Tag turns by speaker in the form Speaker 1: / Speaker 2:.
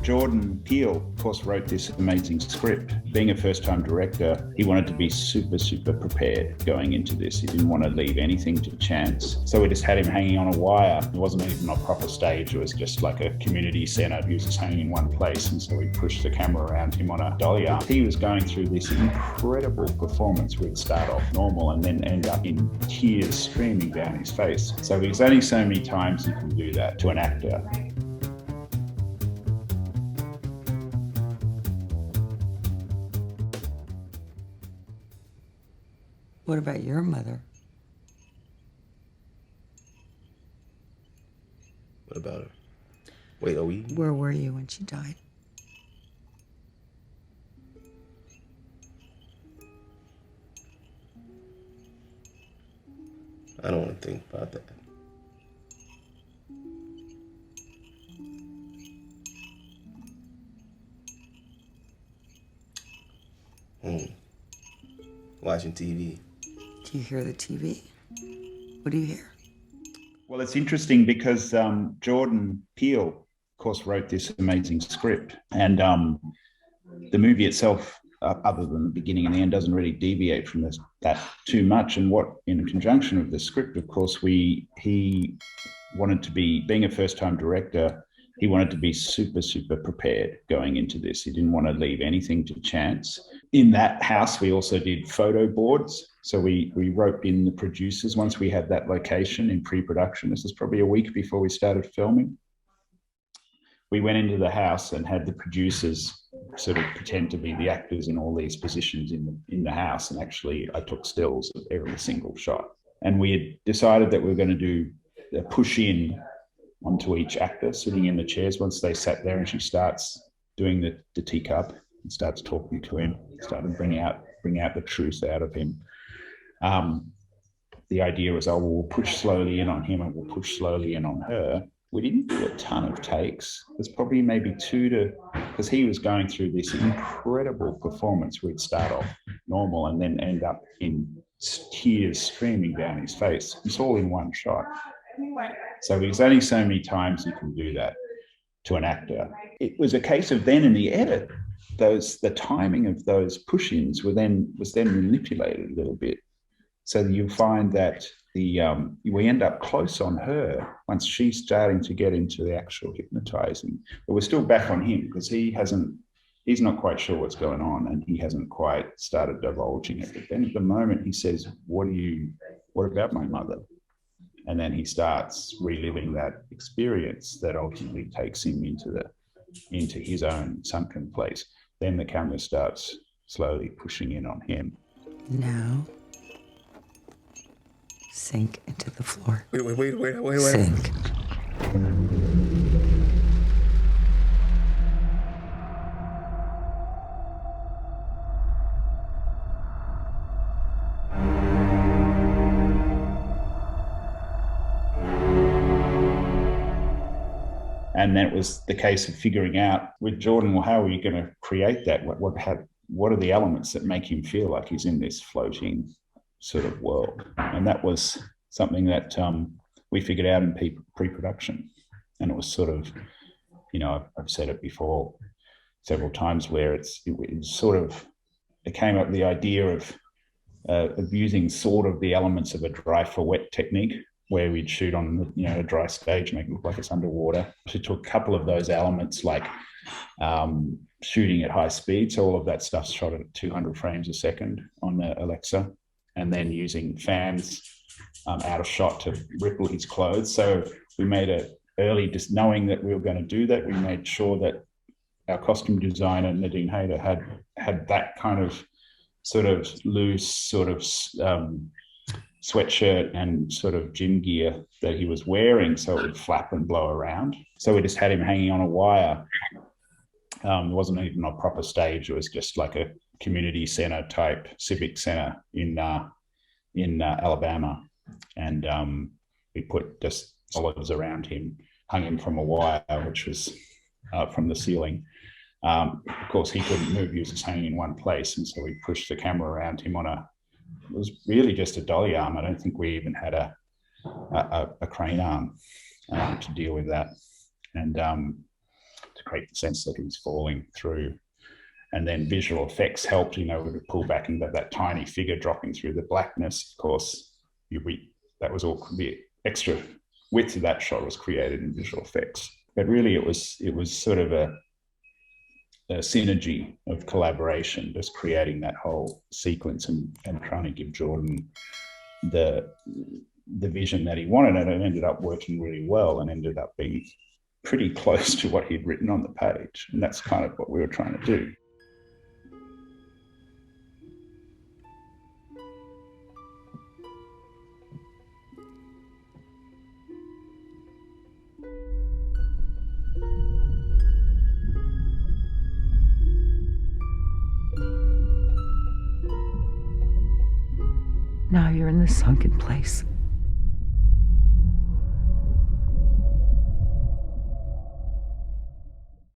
Speaker 1: Jordan Peele, of course, wrote this amazing script. Being a first-time director, he wanted to be super prepared going into this. He didn't want to leave anything to chance. So we just had him hanging on a wire. It wasn't even a proper stage. It was just like a community centre. He was just hanging in one place. And so we pushed the camera around him on a dolly arm. He was going through this incredible performance. We'd start off normal and then end up in tears streaming down his face. So there's only so many times you can do that to an actor.
Speaker 2: What about your mother?
Speaker 3: What about her? Wait, are we?
Speaker 2: Where were you when she died?
Speaker 3: I don't want to think about that. Watching TV.
Speaker 2: Do you hear the TV? What do you hear?
Speaker 1: Well, it's interesting because Jordan Peele, of course, wrote this amazing script. And the movie itself, other than the beginning and the end, doesn't really deviate from that too much. And what, in conjunction with the script, of course, he wanted to be, being a first-time director, he wanted to be super prepared going into this. He didn't want to leave anything to chance. In that house, we also did photo boards. So we roped in the producers once we had that location in pre-production. This was probably a week before we started filming. We went into the house and had the producers sort of pretend to be the actors in all these positions in the house. And actually, I took stills of every single shot. And we had decided that we were going to do a push in onto each actor sitting in the chairs. Once they sat there and she starts doing the teacup and starts talking to him, started to bring out the truth out of him. The idea was, oh, well, we'll push slowly in on him and we'll push slowly in on her. We didn't do a ton of takes. There's probably maybe because he was going through this incredible performance. We'd start off normal and then end up in tears streaming down his face. It's all in one shot. So there's only so many times you can do that to an actor. It was a case of then in the edit, the timing of those push-ins was then manipulated a little bit. So you find that we end up close on her once she's starting to get into the actual hypnotizing. But we're still back on him because he's not quite sure what's going on and he hasn't quite started divulging it. But then at the moment he says, what about my mother? And then he starts reliving that experience that ultimately takes him into his own sunken place. Then the camera starts slowly pushing in on him.
Speaker 2: Now, sink into the floor.
Speaker 3: Wait.
Speaker 2: Sink.
Speaker 1: And then it was the case of figuring out with Jordan, well, how are you going to create that? What are the elements that make him feel like he's in this floating sort of world? And that was something that we figured out in pre-production. And it was sort of, I've said it before several times where it came up with the idea of using sort of the elements of a dry for wet technique, where we'd shoot on a dry stage, make it look like it's underwater. So took a couple of those elements, like shooting at high speed. So all of that stuff's shot at 200 frames a second on the Alexa, and then using fans out of shot to ripple his clothes. So we made it early, just knowing that we were going to do that. We made sure that our costume designer, Nadine Hayter, had that kind of sort of loose sort of sweatshirt and sort of gym gear that he was wearing so it would flap and blow around. So we just had him hanging on a wire. It wasn't even a proper stage. It was just like a community center type civic center in Alabama. And we put just olives around him, hung him from a wire, which was from the ceiling. Of course, he couldn't move. He was just hanging in one place. And so we pushed the camera around him it was really just a dolly arm. I don't think we even had a crane arm to deal with that. And to create the sense that he was falling through. And then visual effects helped, you know, to pull back into that tiny figure dropping through the blackness. Of course, that was all the extra width of that shot was created in visual effects. But really, it was sort of a synergy of collaboration, just creating that whole sequence and trying to give Jordan the vision that he wanted, and it ended up working really well and ended up being pretty close to what he'd written on the page. And that's kind of what we were trying to do.
Speaker 2: Now you're in the sunken place.